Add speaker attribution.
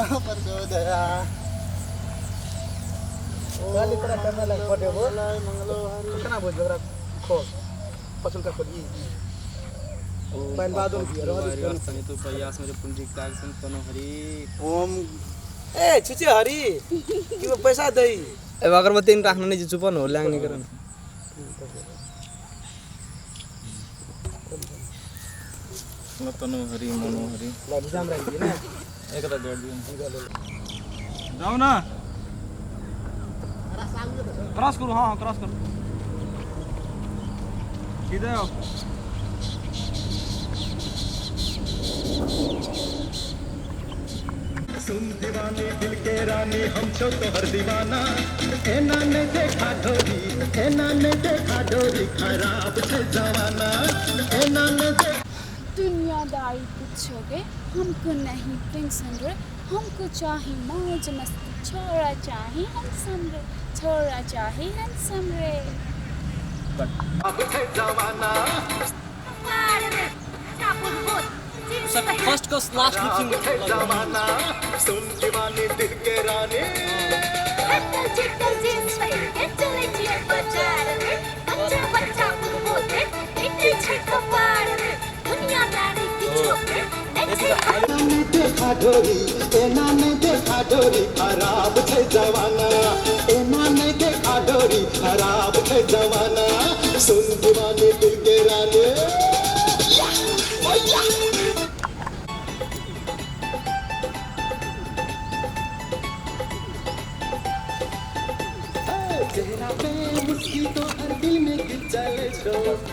Speaker 1: न प्रचोदया
Speaker 2: गाली तरह करने लग पड़े वो
Speaker 1: मंगलोहारी
Speaker 2: कितना बोल जरा खो पसंद का खोली पहल बाद उन किया
Speaker 3: वास्तव तो प्रयास मेरे पुंजिक काग संतनो हरि
Speaker 1: ओम
Speaker 2: ए छिचे हरी कि वो पैसा दई
Speaker 3: अब अगरबत्ती इन राख्नु नि चुपन हो ल्याङ नि गर्न नतनो हरि मनो हरि
Speaker 2: एग्जाम रह गई ना
Speaker 3: एक त जोड दियो
Speaker 2: जाओ ना क्रॉस करो हां क्रॉस करो सीधे आओ
Speaker 4: सुन दीवानी दिल के रानी हम छो तो हर दीवाना एना ने देखा डोरी खराब छे जवाना एना ने
Speaker 5: दुनियादारी पूछोगे हमको नहीं टेंशन रे हमको चाहिए मौज मस्ती छोरा चाहिए हैंडसम रे छोरा चाहिए हैंडसम रे
Speaker 4: छे जवाना
Speaker 3: सब फर्स्ट को लास्ट लुकिंग
Speaker 4: छे जवाना सुन दीवानी दिल के रानी देखा डोरी एना ने देखा डोरी खराब छे जवाना एना ने देखा डोरी खराब छे जवाना सुन दीवानी दिल के रानी चेहरा पे मुस्की तो हर दिल में गिर चले छो